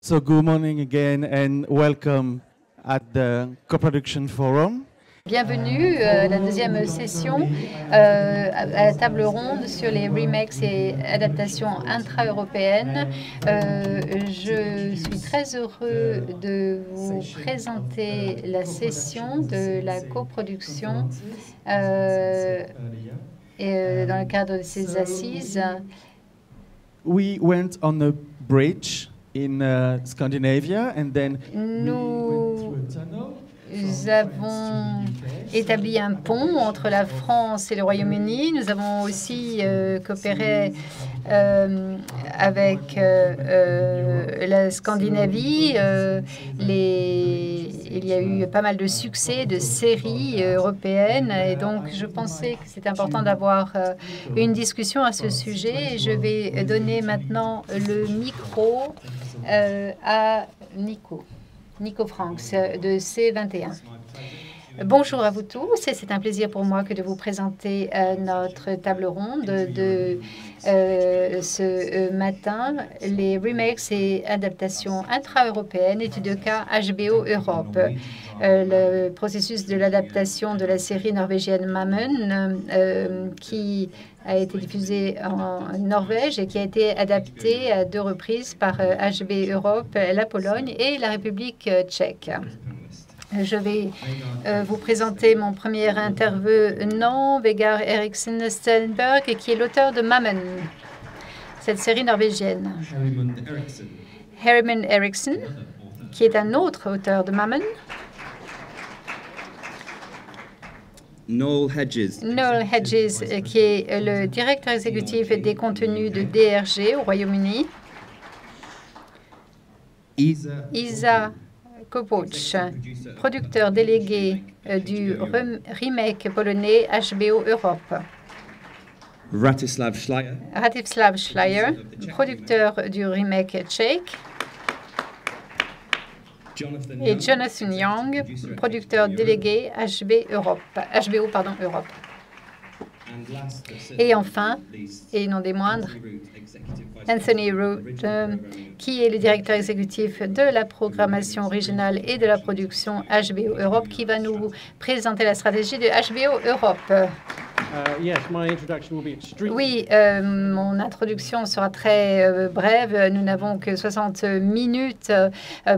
So good morning again and welcome at the Co-Production Forum. Bienvenue à la deuxième session à la table ronde sur les remakes et adaptations intra-européennes. Je suis très heureux de vous présenter la session de la coproduction dans le cadre de ces assises. We went on a bridge in Scandinavia and then Nous avons établi un pont entre la France et le Royaume-Uni. Nous avons aussi coopéré avec la Scandinavie. Il y a eu pas mal de succès de séries européennes et donc je pensais que c'était important d'avoir une discussion à ce sujet. Je vais donner maintenant le micro à Nico Franks de C21. Bonjour à vous tous, c'est un plaisir pour moi que de vous présenter notre table ronde de ce matin, les remakes et adaptations intra-européennes, études de cas HBO Europe. Le processus de l'adaptation de la série norvégienne Mammon, qui a été diffusée en Norvège et qui a été adaptée à 2 reprises par HBO Europe, la Pologne et la République tchèque. Je vais vous présenter mon premier intervenant, Vegard Eriksen Stenberg, qui est l'auteur de Mammon, cette série norvégienne. Herman Eriksen, qui est un autre auteur de Mammon. Noel Hedges, qui est le directeur exécutif des contenus de DRG au Royaume-Uni. Isa Kopoch, producteur délégué du remake polonais HBO Europe. Ratislav Schleyer, producteur du remake tchèque. Et Jonathan Young, producteur délégué HBO Europe. Et enfin, et non des moindres, Anthony Root, qui est le directeur exécutif de la programmation originale et de la production HBO Europe, qui va nous présenter la stratégie de HBO Europe. Oui, mon introduction sera très brève. Nous n'avons que 60 minutes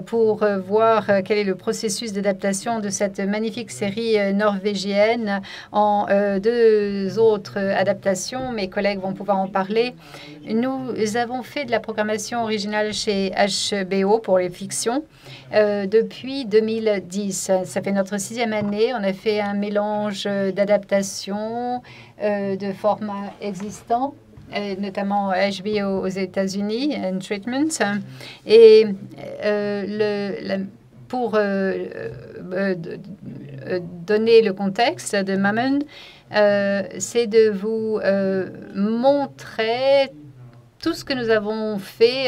pour voir quel est le processus d'adaptation de cette magnifique série norvégienne en 2 autres adaptations. Mes collègues vont pouvoir en parler. Nous avons fait de la programmation originale chez HBO pour les fictions depuis 2010. Ça fait notre 6e année. On a fait un mélange d'adaptations de formats existants, notamment HBO aux États-Unis, and Treatment. Et pour donner le contexte de Mammon, c'est de vous montrer tout ce que nous avons fait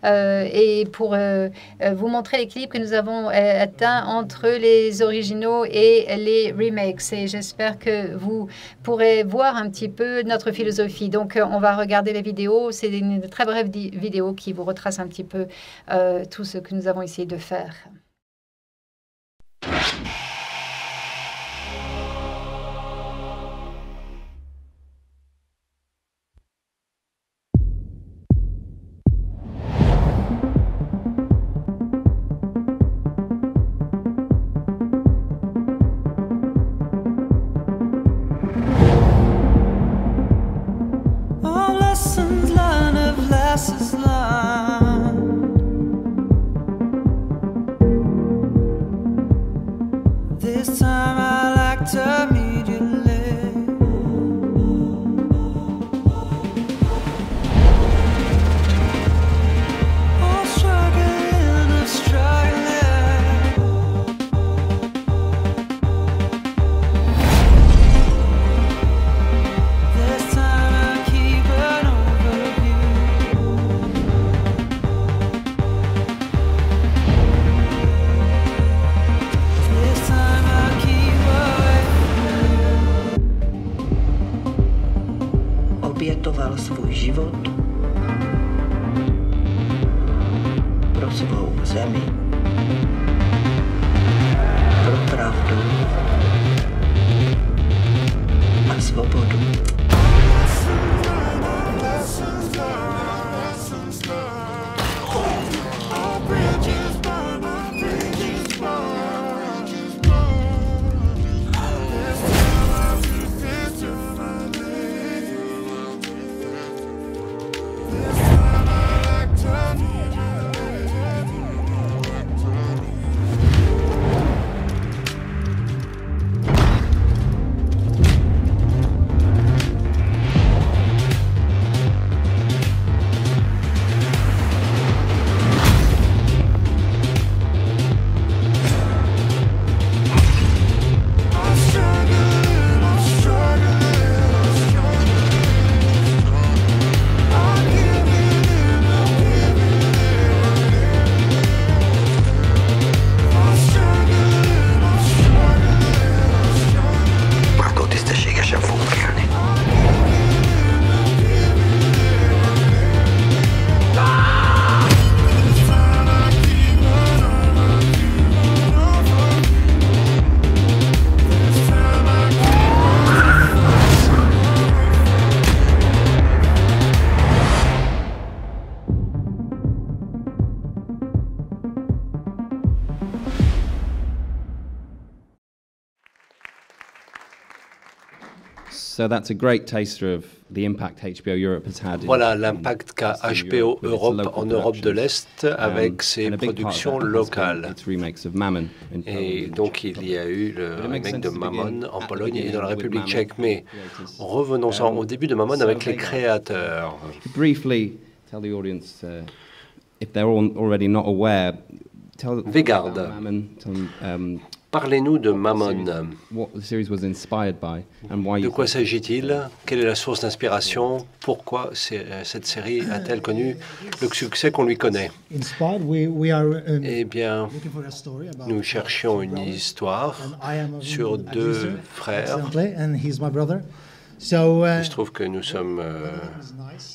et pour vous montrer l'équilibre que nous avons atteint entre les originaux et les remakes. Et j'espère que vous pourrez voir un petit peu notre philosophie. Donc, on va regarder la vidéo. C'est une très brève vidéo qui vous retrace un petit peu tout ce que nous avons essayé de faire. Voilà l'impact qu'a HBO Europe en Europe de l'Est avec ses productions locales. Et donc il y a eu le remake de Mammon en Pologne et dans la République tchèque. Mais revenons-en au début de Mammon avec les créateurs. Vegard, parlez-nous de Mammon. De quoi s'agit-il? Quelle est la source d'inspiration? Pourquoi cette série a-t-elle connu le succès qu'on lui connaît? Eh bien, nous cherchions une histoire sur deux frères. Il se trouve que nous sommes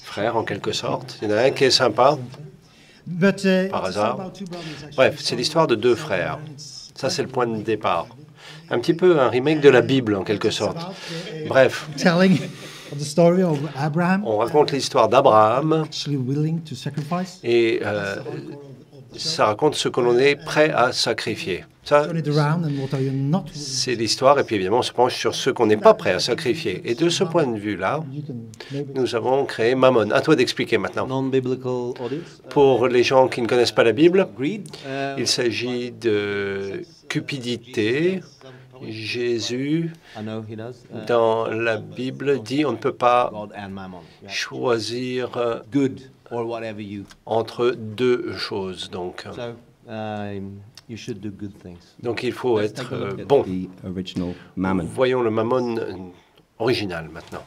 frères en quelque sorte. Il y en a un qui est sympa, par hasard. Bref, c'est l'histoire de deux frères. Ça, c'est le point de départ. Un petit peu un remake de la Bible, en quelque sorte. Bref, on raconte l'histoire d'Abraham et ça raconte ce que l'on est prêt à sacrifier. Ça, c'est l'histoire, et puis évidemment, on se penche sur ce qu'on n'est pas prêt à sacrifier. Et de ce point de vue-là, nous avons créé Mammon. À toi d'expliquer maintenant. Pour les gens qui ne connaissent pas la Bible, il s'agit de cupidité. Jésus, dans la Bible, dit on ne peut pas choisir entre deux choses. Donc il faut être bon. Voyons le Mammon original maintenant.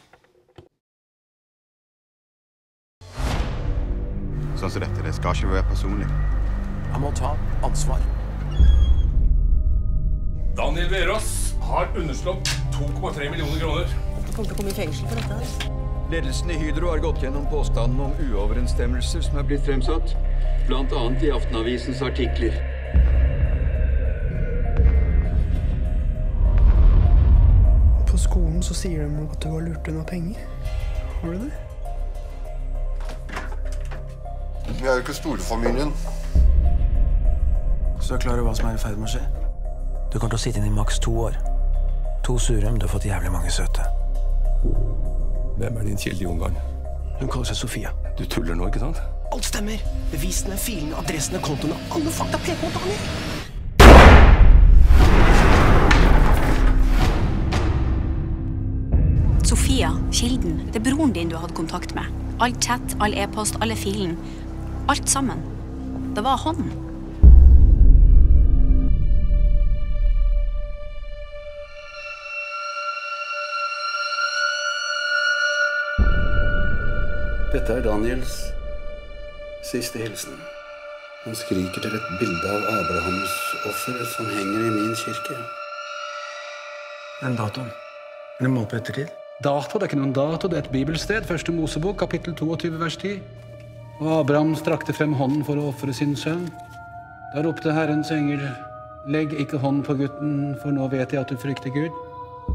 Sånn som dette, det skal ikke være personlig. Han må ta ansvar. Daniel Verås har underslått 2,3 millioner kroner. Du kommer til å komme i fengsel for dette. Ledelsen i Hydro har gått gjennom påstanden om uoverensstemmelser som er blitt fremsatt, blant annet i Aftenavisens artikler. På skolen så sier de at du har lurt unna penger. Har du det? Vi er jo ikke storfamilien. Så klarer du hva som er i ferd med å skje? Du kommer til å sitte inn i maks 2 år. 2 surem, du har fått jævlig mange søte. Hvem er din kilde i Ungarn? Hun kaller seg Sofia. Du tuller nå, ikke sant? Alt stemmer. Bevisene, filene, adressene, kontoene. Alle fakta peker mot Daniel. Sofia, kilden. Det er broren din du har hatt kontakt med. All chat, all e-post, alle filen. Alt sammen. Det var han. Dette er Daniels siste hilsen. Han skriker til et bilde av Abrahams offer som henger i min kirke. Den datoen. Er det mål på ettertid? Dato, det er ikke noen dato, det er et bibelsted. Første Mosebok, kapittel 22, vers 10. Og Abraham strakte frem hånden for å offre sin sønn. Da ropte Herrens engel, legg ikke hånden på gutten, for nå vet jeg at du frykter Gud.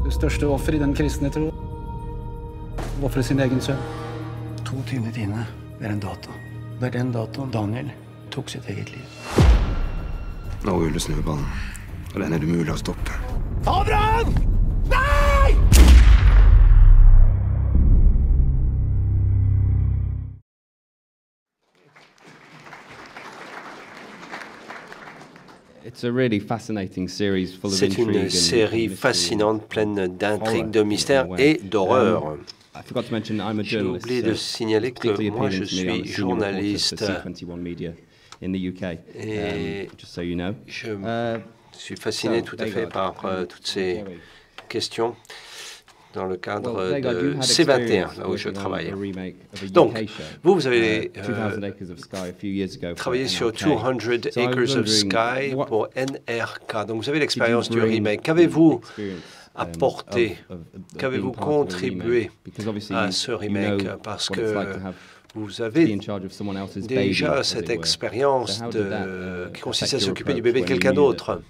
Det største offer i den kristne tro. Offre sin egen sønn. 22.10. Det er en dato. Det er den datoen Daniel tok sitt eget liv. Nå ruller snøballen, og den er det mulig å stoppe. Abraham! Nei! C'est une série fascinante, pleine d'intrigues, de mystères et d'horreur. J'ai oublié de signaler que moi, je suis journaliste et je suis fasciné tout à fait par toutes ces questions dans le cadre de C21, là où je travaille. Donc, vous avez travaillé sur 200 Acres of Sky pour NRK. Donc, vous avez l'expérience du remake. Qu'avez-vous apporté, qu'avez-vous contribué à ce remake? Parce que vous avez déjà cette expérience qui consiste à s'occuper du bébé de quelqu'un d'autre.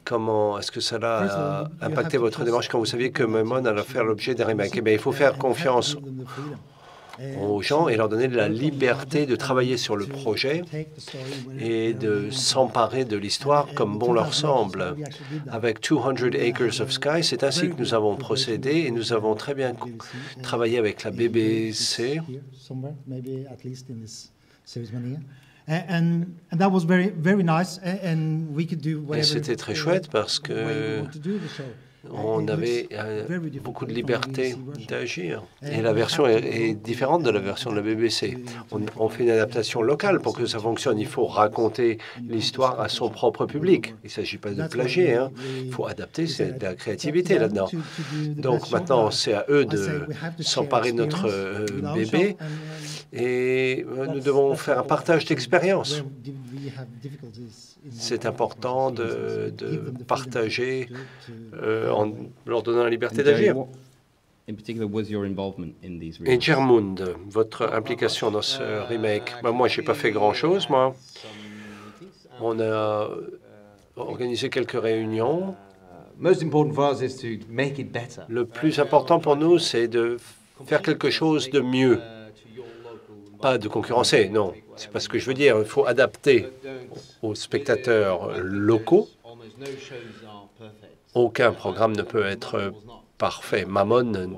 Comment est-ce que cela a impacté votre démarche quand vous saviez que Mammon allait faire l'objet d'un remake? Eh bien, il faut faire confiance aux gens et leur donner la liberté de travailler sur le projet et de s'emparer de l'histoire comme bon leur semble. Avec 200 Acres of Sky, c'est ainsi que nous avons procédé et nous avons très bien travaillé avec la BBC. Et c'était très chouette parce que on avait beaucoup de liberté d'agir. Et la version est différente de la version de la BBC. On fait une adaptation locale pour que ça fonctionne. Il faut raconter l'histoire à son propre public. Il ne s'agit pas de plagier. Hein. Il faut adapter, c'est de la créativité là-dedans. Donc maintenant, c'est à eux de s'emparer de notre bébé et nous devons faire un partage d'expérience. C'est important de partager en leur donnant la liberté d'agir. Et Germund, votre implication dans ce remake? Moi, je n'ai pas fait grand-chose, moi. On a organisé quelques réunions. Le plus important pour nous, c'est de faire quelque chose de mieux. Pas de concurrencer, non. C'est pas ce que je veux dire. Il faut adapter aux spectateurs locaux. Aucun programme ne peut être parfait. Mammon,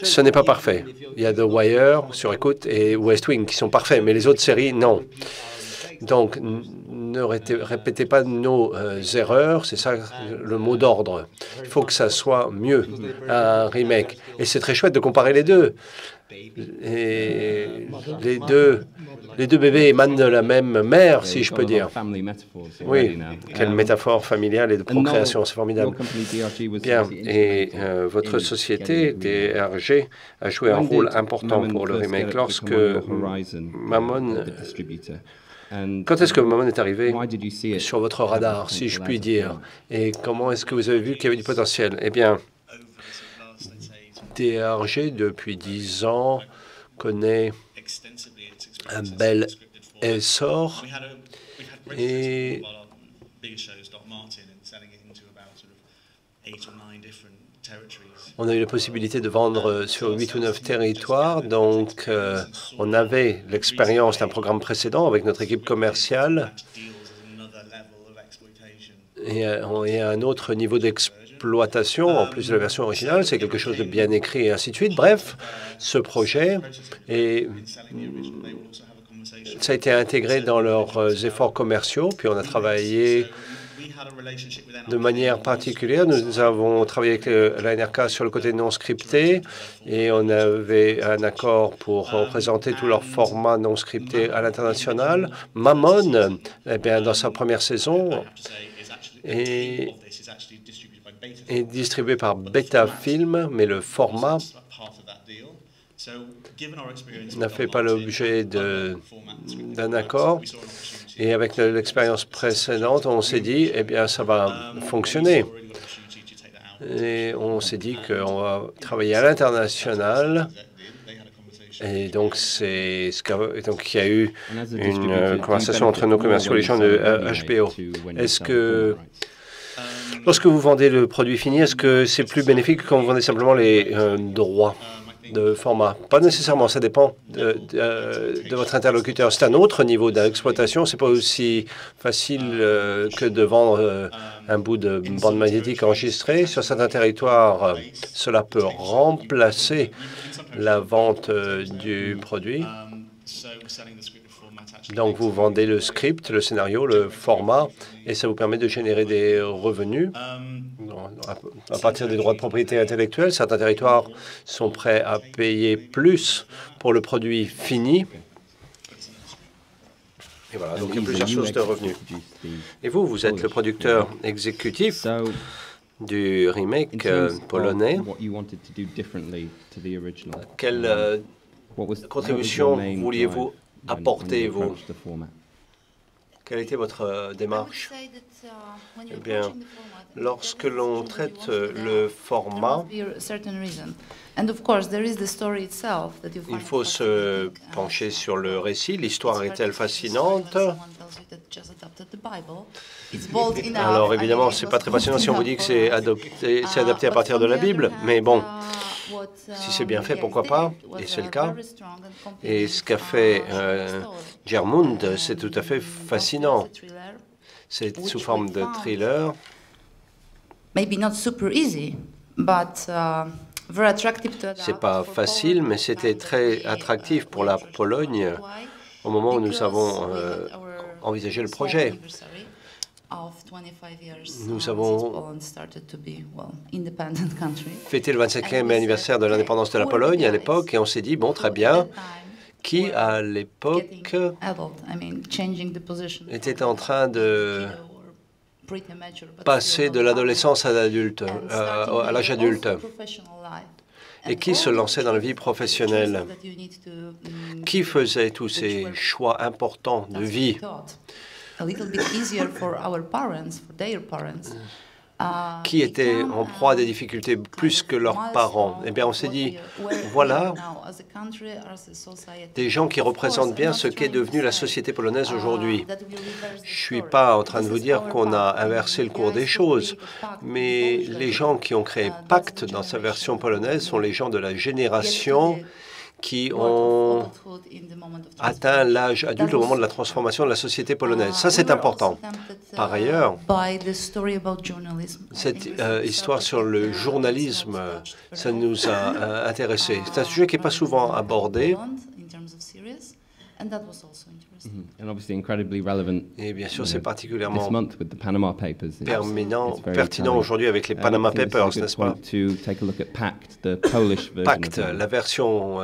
ce n'est pas parfait. Il y a The Wire sur écoute et West Wing qui sont parfaits, mais les autres séries, non. Donc, ne répétez pas nos erreurs, c'est ça le mot d'ordre. Il faut que ça soit mieux, un remake. Et c'est très chouette de comparer les deux. Et les deux bébés émanent de la même mère, si je peux dire. Oui, quelle métaphore familiale et de procréation, c'est formidable. Bien, et votre société, DRG, a joué un rôle important pour le remake. Lorsque Mammon... Quand est-ce que Mammon est arrivé sur votre radar, si je puis dire? Et comment est-ce que vous avez vu qu'il y avait du potentiel? Eh bien, DRG, depuis 10 ans, connaît un bel essor et on a eu la possibilité de vendre sur 8 ou 9 territoires, donc on avait l'expérience d'un programme précédent avec notre équipe commerciale et un autre niveau d'exploitation en plus de la version originale, c'est quelque chose de bien écrit et ainsi de suite. Bref, ce projet, ça a été intégré dans leurs efforts commerciaux, puis on a travaillé de manière particulière. Nous avons travaillé avec la NRK sur le côté non scripté et on avait un accord pour représenter tous leurs formats non scriptés à l'international. Mammon, eh bien, dans sa première saison, est distribué par Beta Film, mais le format n'a fait pas l'objet d'un accord. Et avec l'expérience précédente, on s'est dit, eh bien, ça va fonctionner. Et on s'est dit qu'on va travailler à l'international. Et donc, il y a eu une conversation entre nos commerciaux et les gens de HBO. Est-ce que, lorsque vous vendez le produit fini, est-ce que c'est plus bénéfique quand vous vendez simplement les droits de format? Pas nécessairement, ça dépend de votre interlocuteur. C'est un autre niveau d'exploitation. C'est pas aussi facile que de vendre un bout de bande magnétique enregistrée. Sur certains territoires, cela peut remplacer la vente du produit. Donc, vous vendez le script, le scénario, le format, et ça vous permet de générer des revenus à partir des droits de propriété intellectuelle. Certains territoires sont prêts à payer plus pour le produit fini. Et voilà, donc il y a plusieurs sources de revenus. Et vous, vous êtes le producteur exécutif du remake polonais. Quelle contribution vouliez-vous apportez-vous? Quelle était votre démarche? Eh bien, lorsque l'on traite le format, il faut se pencher sur le récit. L'histoire est-elle fascinante? Alors évidemment, ce n'est pas très passionnant si on vous dit que c'est adapté à partir de la Bible, mais bon, Si c'est bien fait, pourquoi pas? Et c'est le cas. Et ce qu'a fait Gjermund, c'est tout à fait fascinant. C'est sous forme de thriller. C'est pas facile, mais c'était très attractif pour la Pologne au moment où nous avons envisagé le projet. Nous avons fêté le 25e anniversaire de l'indépendance de la Pologne à l'époque et on s'est dit, bon, très bien, qui à l'époque était en train de passer de l'adolescence à l'adulte, à l'âge adulte, et qui se lançait dans la vie professionnelle, qui faisait tous ces choix importants de vie, qui étaient en proie à des difficultés plus que leurs parents. Eh bien, on s'est dit, voilà des gens qui représentent bien ce qu'est devenue la société polonaise aujourd'hui. Je ne suis pas en train de vous dire qu'on a inversé le cours des choses, mais les gens qui ont créé Pacte dans sa version polonaise sont les gens de la génération qui ont atteint l'âge adulte au moment de la transformation de la société polonaise. Ça, c'est important. Par ailleurs, cette histoire sur le journalisme, ça nous a intéressés. C'est un sujet qui n'est pas souvent abordé. Et bien sûr, c'est particulièrement pertinent aujourd'hui avec les Panama Papers, n'est-ce pas? Pacte, la version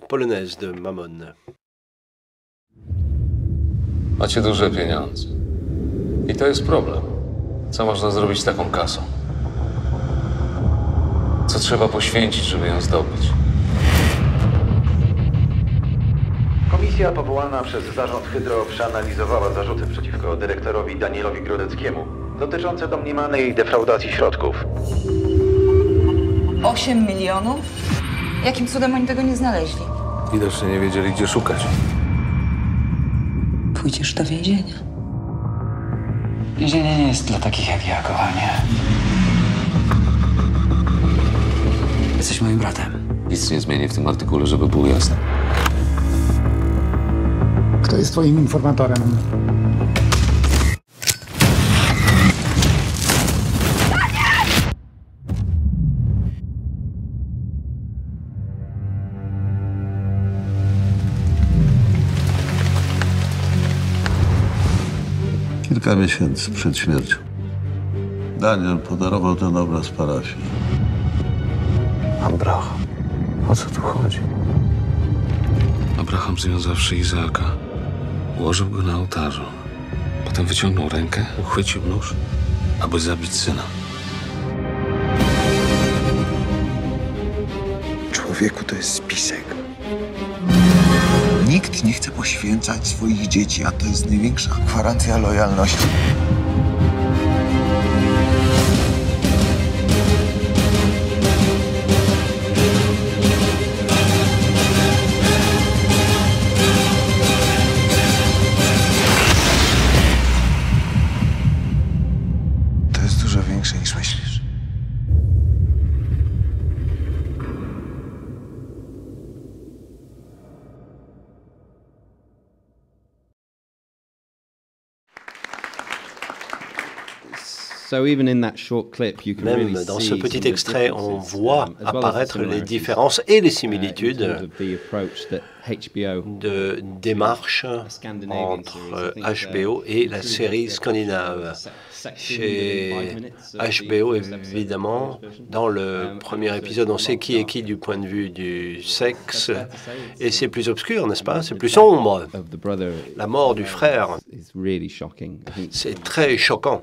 polonaise de Mammon. Macie duże pieniądze. I to jest problem. Co można zrobić z taką kasą? Co trzeba poświęcić, żeby ją zdobyć? Komisja powołana przez zarząd Hydro przeanalizowała zarzuty przeciwko dyrektorowi Danielowi Grodeckiemu dotyczące domniemanej defraudacji środków. 8 milionów? Jakim cudem oni tego nie znaleźli? Widocznie nie wiedzieli, gdzie szukać. Pójdziesz do więzienia. Więzienie nie jest dla takich jak ja, kochanie. Jesteś moim bratem. Nic nie zmieni w tym artykule, żeby było jasne. Kto jest twoim informatorem? Kilka miesięcy przed śmiercią Daniel podarował ten obraz parafii. Abraham. O co tu chodzi? Abraham związawszy Izaaka, ułożył go na ołtarzu. Potem wyciągnął rękę, uchwycił nóż, aby zabić syna. Człowieku, to jest spisek. Nikt nie chce poświęcać swoich dzieci, a to jest największa gwarancja lojalności. To jest dużo większe niż myślisz. Même dans ce petit extrait, on voit apparaître les différences et les similitudes de démarche entre HBO et la série scandinave. Chez HBO, évidemment, dans le premier épisode, on sait qui est qui du point de vue du sexe, et c'est plus obscur, n'est-ce pas? C'est plus sombre. La mort du frère, c'est très choquant.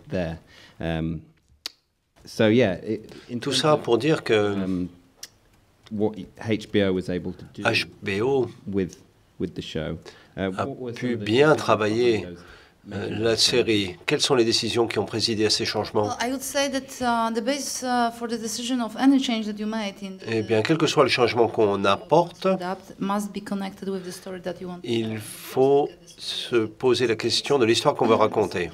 Tout ça pour dire que HBO a pu bien travailler la série. Quelles sont les décisions qui ont présidé à ces changements? Eh bien, quel que soit le changement qu'on apporte, il faut se poser la question de l'histoire qu'on veut raconter.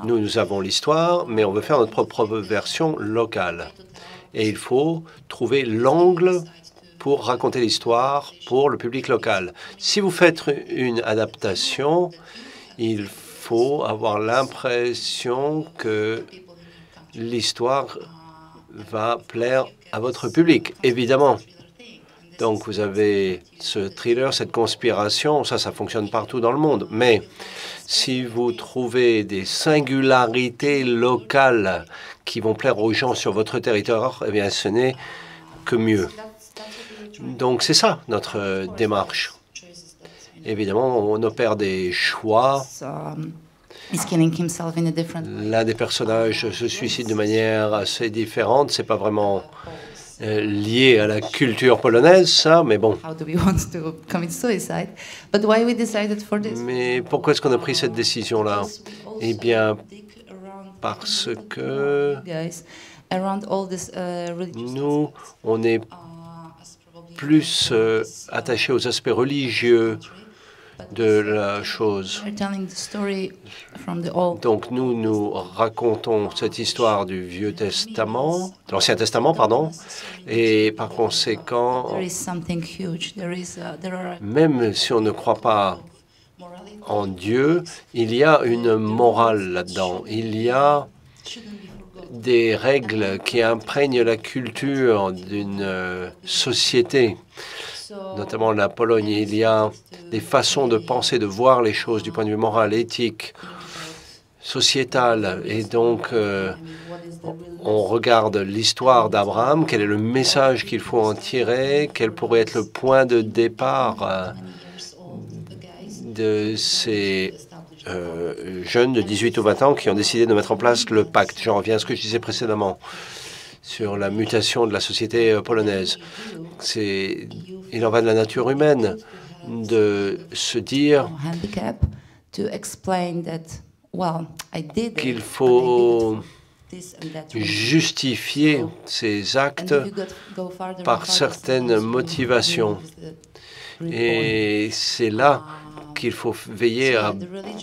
Nous avons l'histoire, mais on veut faire notre propre version locale. Et il faut trouver l'angle pour raconter l'histoire pour le public local. Si vous faites une adaptation, il faut avoir l'impression que l'histoire va plaire à votre public, évidemment. Donc vous avez ce thriller, cette conspiration, ça fonctionne partout dans le monde. Mais si vous trouvez des singularités locales qui vont plaire aux gens sur votre territoire, eh bien ce n'est que mieux. Donc c'est ça notre démarche. Évidemment, on opère des choix. L'un des personnages se suicide de manière assez différente. C'est pas vraiment lié à la culture polonaise, ça, mais bon. Mais pourquoi est-ce qu'on a pris cette décision-là? Eh bien, parce que nous, on est plus attaché aux aspects religieux de la chose. Donc nous racontons cette histoire du Vieux Testament, de l'Ancien Testament, pardon, et par conséquent, même si on ne croit pas en Dieu, il y a une morale là-dedans. Il y a des règles qui imprègnent la culture d'une société, notamment la Pologne. Il y a des façons de penser, de voir les choses du point de vue moral, éthique, sociétal. Et donc, on regarde l'histoire d'Abraham, quel est le message qu'il faut en tirer, quel pourrait être le point de départ de ces jeunes de 18 ou 20 ans qui ont décidé de mettre en place le pacte. J'en reviens à ce que je disais précédemment sur la mutation de la société polonaise. Il en va de la nature humaine de se dire qu'il faut justifier ces actes par certaines motivations. Et c'est là qu'il faut veiller à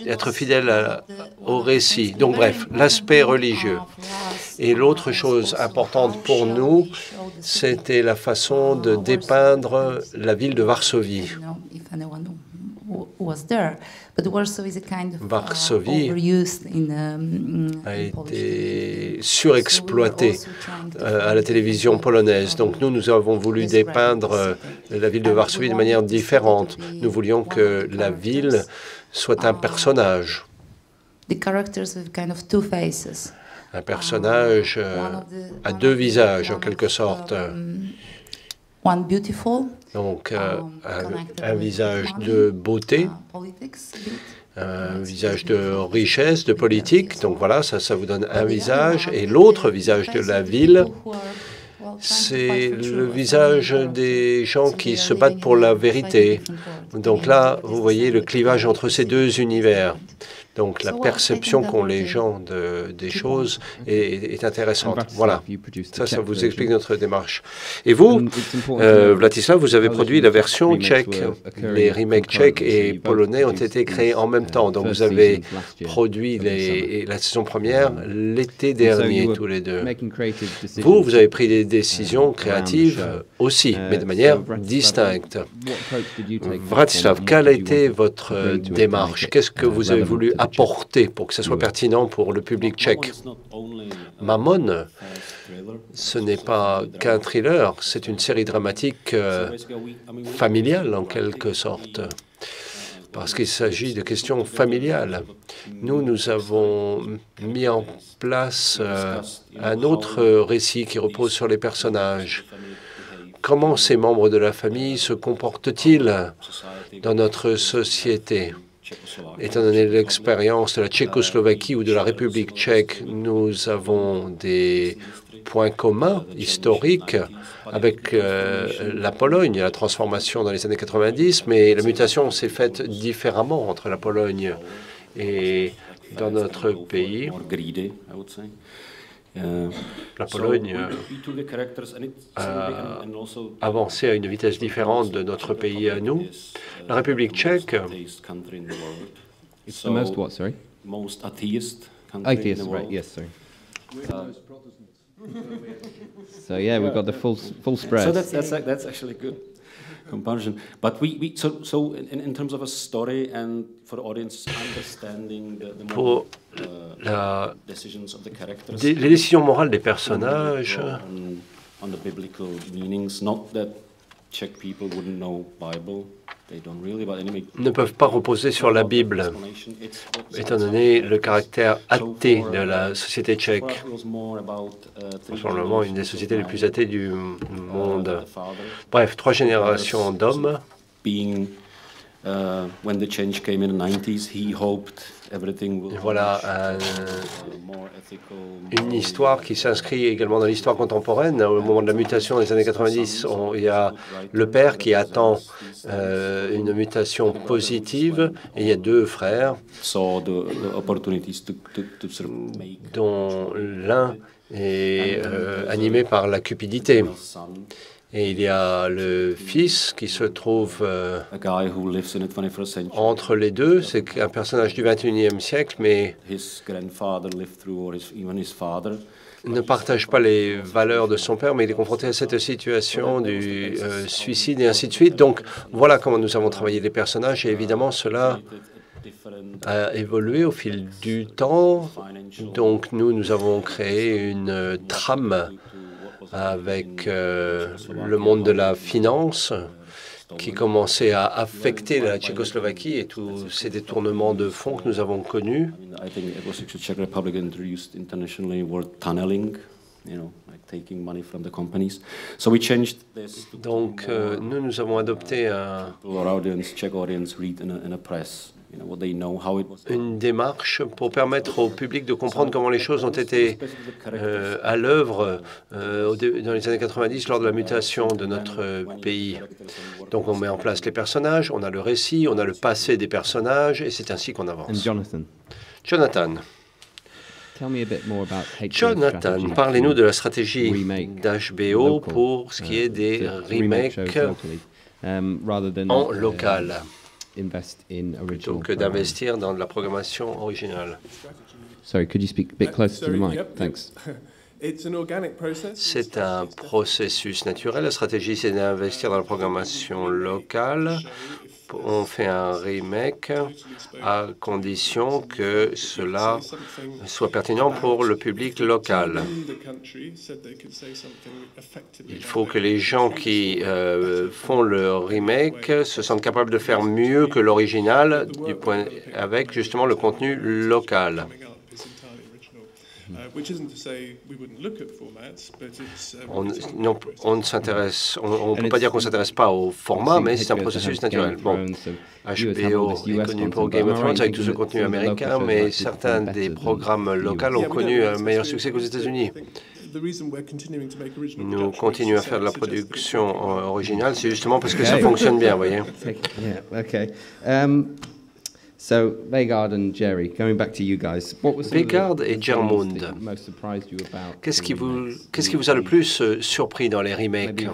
être fidèle au récit. Donc bref, l'aspect religieux. Et l'autre chose importante pour nous, c'était la façon de dépeindre la ville de Varsovie. Varsovie a été surexploitée à la télévision polonaise. Donc nous avons voulu dépeindre la ville de Varsovie de manière différente. Nous voulions que la ville soit un personnage. Un personnage à deux visages, en quelque sorte. Donc, un visage de beauté, un visage de richesse, de politique. Donc voilà, ça vous donne un visage. Et l'autre visage de la ville, c'est le visage des gens qui se battent pour la vérité. Donc là, vous voyez le clivage entre ces deux univers. Donc la perception qu'ont les gens des choses est intéressante. Voilà, ça vous explique notre démarche. Et vous, Vladislav, vous avez produit la version tchèque. Les remakes tchèques et polonais ont été créés en même temps. Donc vous avez produit la saison première l'été dernier, tous les deux. Vous avez pris des décisions créatives aussi, mais de manière distincte. Vladislav, quelle a été votre démarche? Qu'est-ce que vous avez voulu apporter pour que ça soit pertinent pour le public tchèque? Mammon, ce n'est pas qu'un thriller, c'est une série dramatique familiale en quelque sorte, parce qu'il s'agit de questions familiales. Nous avons mis en place un autre récit qui repose sur les personnages. Comment ces membres de la famille se comportent-ils dans notre société? Étant donné l'expérience de la Tchécoslovaquie ou de la République tchèque, nous avons des points communs historiques avec la Pologne, la transformation dans les années 90, mais la mutation s'est faite différemment entre la Pologne et dans notre pays. La Pologne a avancé à une vitesse différente de notre pays à nous. La République tchèque, It's the most what, sorry? Most atheist Atheist, right, yes, sorry. So yeah, we've got the full spread. So that's actually a good comparison. But so in terms of a story and for the audience understanding the moral, decisions of the characters, les décisions morales des personnages, on the biblical meanings, not that Czech people wouldn't know Bible. Ne peuvent pas reposer sur la Bible, étant donné le caractère athée de la société tchèque. Probablement une des sociétés les plus athées du monde. Bref, 3 générations d'hommes. Voilà une histoire qui s'inscrit également dans l'histoire contemporaine. Au moment de la mutation des années 90, il y a le père qui attend une mutation positive et il y a 2 frères dont l'un est animé par la cupidité. Et il y a le fils qui se trouve entre les deux. C'est un personnage du XXIe siècle, mais ne partage pas les valeurs de son père, mais il est confronté à cette situation du suicide et ainsi de suite. Donc voilà comment nous avons travaillé les personnages. Et évidemment, cela a évolué au fil du temps. Donc nous avons créé une trame avec le monde de la finance qui commençait à affecter la Tchécoslovaquie et tous ces détournements de fonds que nous avons connus. Donc nous avons adopté une démarche pour permettre au public de comprendre comment les choses ont été à l'œuvre dans les années 90 lors de la mutation de notre pays. Donc on met en place les personnages, on a le récit, on a le passé des personnages et c'est ainsi qu'on avance. Jonathan. Jonathan, parlez-nous de la stratégie d'HBO pour ce qui est des remakes en local, plutôt que d'investir dans de la programmation originale. Sorry, could you speak a bit closer to the mic? Thanks. C'est un processus naturel. La stratégie, c'est d'investir dans la programmation locale. On fait un remake à condition que cela soit pertinent pour le public local. Il faut que les gens qui font le remake se sentent capables de faire mieux que l'original avec justement le contenu local. On ne peut pas dire qu'on ne s'intéresse pas au format, mais c'est un processus naturel. Bon, HBO est connu pour Game of Thrones avec tout ce contenu américain, mais certains des programmes locaux ont connu un meilleur succès qu'aux États-Unis. Nous continuons à faire de la production originale, c'est justement parce que ça fonctionne bien, vous voyez. So, Vegard and Jerry, going back to you guys. Vegard et Germund, qu'est-ce qui vous a le plus surpris dans les remakes?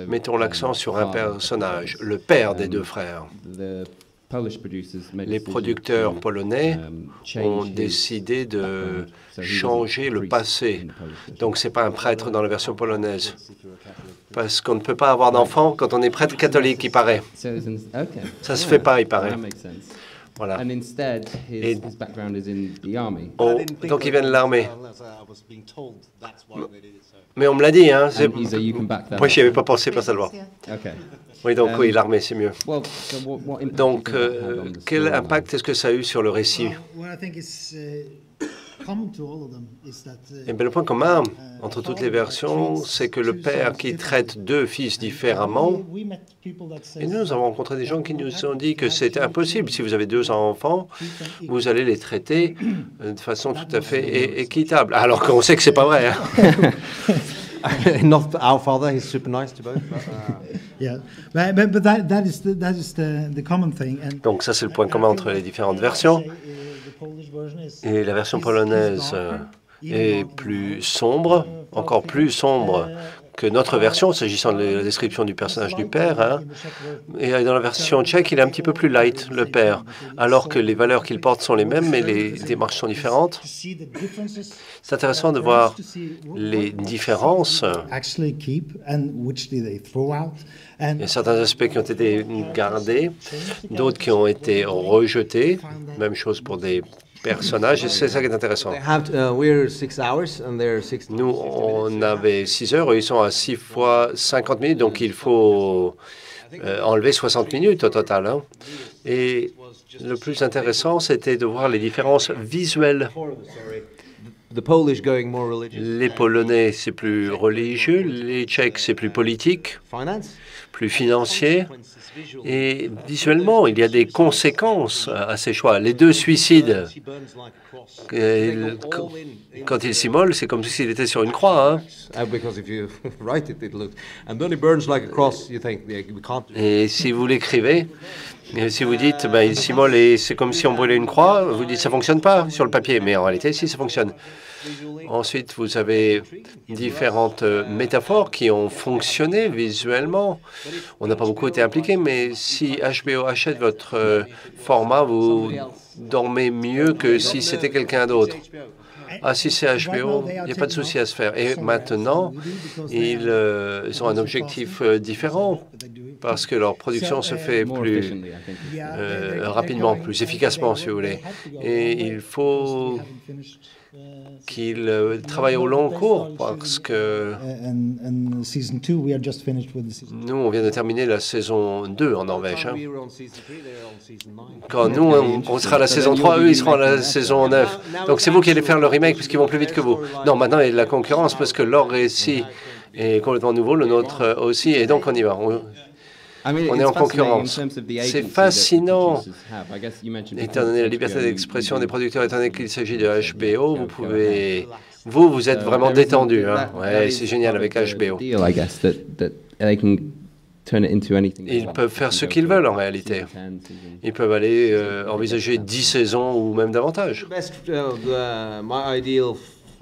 Mettons l'accent sur un personnage, le père des 2 frères. Les producteurs polonais ont décidé de changer le passé. Donc, ce n'est pas un prêtre dans la version polonaise. Parce qu'on ne peut pas avoir d'enfant quand on est prêtre catholique, il paraît. Ça ne se fait pas, il paraît. Voilà. Et donc, il vient de l'armée. Mais on me l'a dit, hein. Moi, je n'y avais pas pensé, personnellement. Oui, donc oui, l'armée, c'est mieux. Donc, quel impact est-ce que ça a eu sur le récit? Et bien, le point commun entre toutes les versions, c'est que le père qui traite deux fils différemment, et nous avons rencontré des gens qui nous ont dit que c'était impossible. Si vous avez deux enfants, vous allez les traiter de façon tout à fait équitable. Alors qu'on sait que c'est pas vrai. Hein. Not our father, he's super nice to both. Yeah, but that is the common thing. Donc ça, c'est le point commun entre les différentes versions. Et la version polonaise est plus sombre, encore plus sombre que notre version, s'agissant de la description du personnage du père. Hein. Et dans la version tchèque, il est un petit peu plus light, le père, alors que les valeurs qu'il porte sont les mêmes, mais les démarches sont différentes. C'est intéressant de voir les différences. Il y a certains aspects qui ont été gardés, d'autres qui ont été rejetés. Même chose pour des personnages, et c'est ça qui est intéressant. Nous, on avait 6 heures, et ils sont à 6 fois 50 minutes, donc il faut enlever 60 minutes au total. Hein. Et le plus intéressant, c'était de voir les différences visuelles. Les Polonais, c'est plus religieux, les Tchèques, c'est plus politique, plus financier. Et visuellement, il y a des conséquences à ces choix. Les deux suicides, quand il s'immole, c'est comme s'il était sur une croix. Hein. Et si vous l'écrivez, si vous dites il s'immole et c'est comme si on brûlait une croix, vous dites ça ne fonctionne pas sur le papier, mais en réalité, si, ça fonctionne. Ensuite, vous avez différentes métaphores qui ont fonctionné visuellement. On n'a pas beaucoup été impliqués, mais si HBO achète votre format, vous dormez mieux que si c'était quelqu'un d'autre. Ah, si c'est HBO, il n'y a pas de souci à se faire. Et maintenant, ils ont un objectif différent parce que leur production se fait plus rapidement, plus efficacement, si vous voulez. Et il faut qu'ils travaillent au long cours parce que nous, on vient de terminer la saison 2 en Norvège. Hein. Quand nous, on sera à la saison 3, eux, ils seront à la saison 9. Donc, c'est vous qui allez faire le remake puisqu'ils vont plus vite que vous. Non, maintenant, il y a de la concurrence parce que leur récit est complètement nouveau, le nôtre aussi, et donc on y va. On est en concurrence. C'est fascinant, étant donné la liberté d'expression des producteurs, étant donné qu'il s'agit de HBO, vous pouvez... Vous êtes vraiment détendu. Hein? Ouais, c'est génial avec HBO. Ils peuvent faire ce qu'ils veulent en réalité. Ils peuvent aller envisager 10 saisons ou même davantage.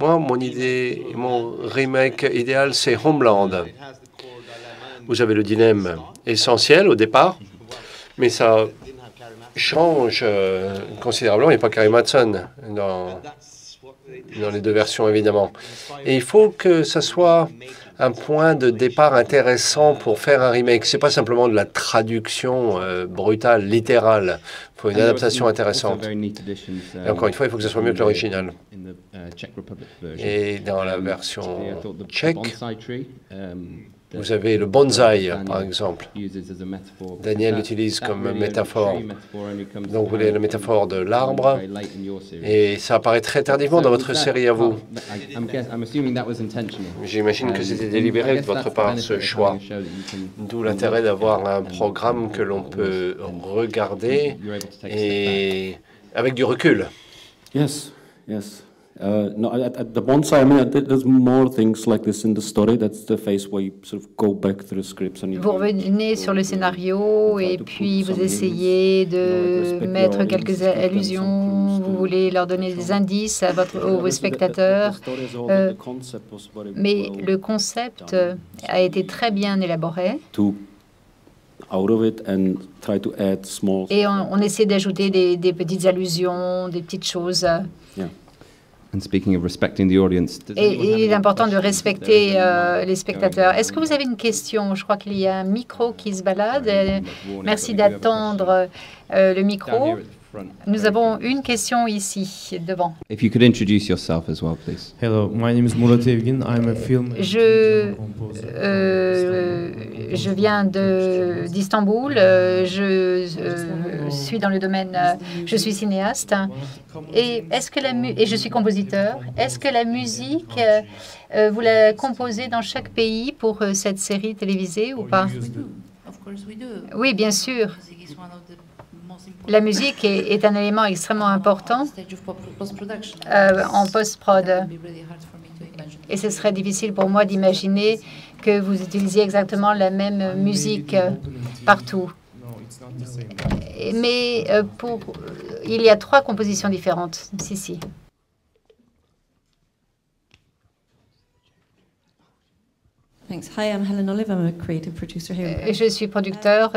Moi, mon remake idéal, c'est Homeland. Vous avez le dilemme essentiel au départ, mais ça change considérablement. Il n'y a pas Carey Matson dans les deux versions, évidemment. Et il faut que ça soit un point de départ intéressant pour faire un remake. Ce n'est pas simplement de la traduction brutale, littérale. Il faut une adaptation intéressante. Et encore une fois, il faut que ce soit mieux que l'original. Et dans la version tchèque, vous avez le bonsaï, par exemple. Daniel l'utilise comme métaphore. Donc, vous avez la métaphore de l'arbre, et ça apparaît très tardivement dans votre série à vous. J'imagine que c'était délibéré de votre part, ce choix. D'où l'intérêt d'avoir un programme que l'on peut regarder et avec du recul. Yes, yes. No, at the bonsai, I mean, there's more things like this in the story. That's the phase where you sort of go back through the scripts and vous revenez sur le scénario et puis vous essayez de mettre quelques allusions. Vous voulez leur donner des indices à aux spectateurs. Mais le concept a été très bien élaboré. Et on essaie d'ajouter des petites allusions, des petites choses. Et il est important de respecter les spectateurs. Est-ce que vous avez une question? Je crois qu'il y a un micro qui se balade. Merci d'attendre le micro. Nous avons une question ici, devant. If you could introduce yourself as well, please. Hello, my name is Murat Evgin. I'm a film. Je viens d'Istanbul. Je suis dans le domaine. Je suis cinéaste. Et je suis compositeur. Est-ce que la musique, vous la composez dans chaque pays pour cette série télévisée ou pas? Oui, bien sûr. La musique est un élément extrêmement important en post-prod. Et ce serait difficile pour moi d'imaginer que vous utilisiez exactement la même musique partout. Mais il y a 3 compositions différentes. Si. Thanks. Hi, I'm Helen Olive. I'm a creative producer here. Je suis producteur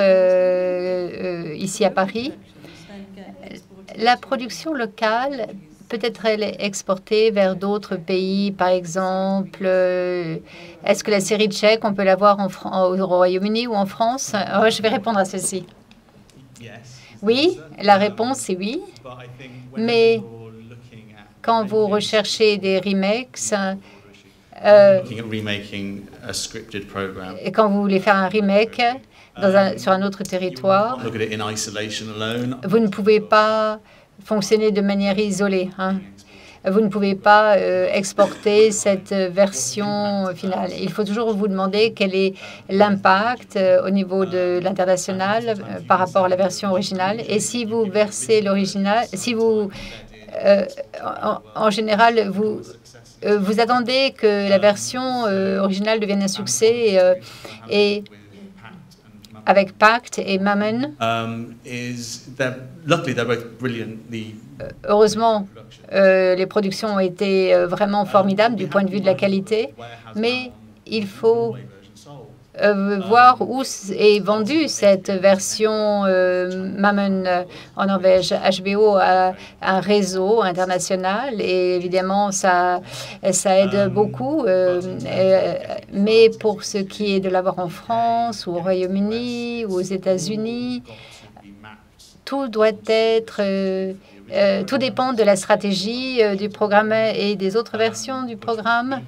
ici à Paris. La production locale, peut-être elle est exportée vers d'autres pays, par exemple. Est-ce que la série tchèque, on peut la voir au Royaume-Uni ou en France? Je vais répondre à ceci. Oui, la réponse est oui. Mais quand vous recherchez des remakes, et quand vous voulez faire un remake sur un autre territoire, vous ne pouvez pas fonctionner de manière isolée. Vous ne pouvez pas exporter cette version finale. Il faut toujours vous demander quel est l'impact au niveau de l'international par rapport à la version originale. Et si vous versez l'original, si vous, en général, vous attendez que la version originale devienne un succès et avec Pact et Mammon. Heureusement, les productions ont été vraiment formidables du point de vue de la qualité, mais il faut voir où est vendue cette version Mammon en Norvège. HBO a un réseau international et évidemment ça aide beaucoup. Mais pour ce qui est de l'avoir en France ou au Royaume-Uni ou aux États-Unis, tout doit être... tout dépend de la stratégie du programme et des autres versions du programme.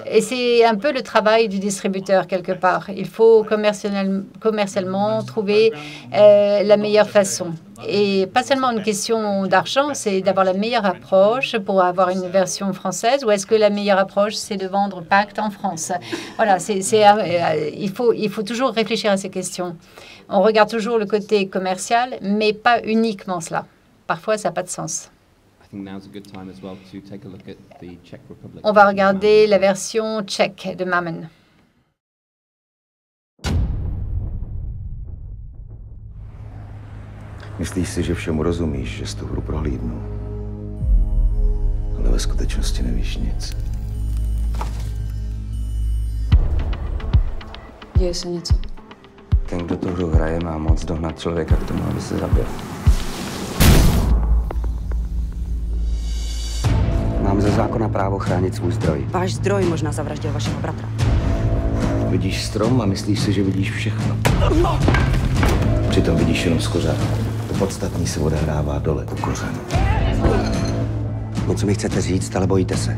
Et c'est un peu le travail du distributeur quelque part. Il faut commercialement trouver la meilleure façon. Et pas seulement une question d'argent, c'est d'avoir la meilleure approche pour avoir une version française, ou est-ce que la meilleure approche, c'est de vendre Pact en France? Voilà, il faut toujours réfléchir à ces questions. On regarde toujours le côté commercial, mais pas uniquement cela. Parfois, ça n'a pas de sens. On va regarder la version tchèque de Mammon. Myslíš si, že všemu rozumíš, že jsi tu hru prohlídnul. Ale ve skutečnosti nevíš nic. Děje se něco. Ten, kdo tu hru hraje, má moc dohnat člověka k tomu, aby se zabil. Mám ze zákona právo chránit svůj zdroj. Váš zdroj možná zavraždil vašeho bratra. Vidíš strom a myslíš si, že vidíš všechno. Přitom vidíš jenom z kořene. To podstatní se odehrává dole u kořene. Něco mi chcete říct, ale bojíte se.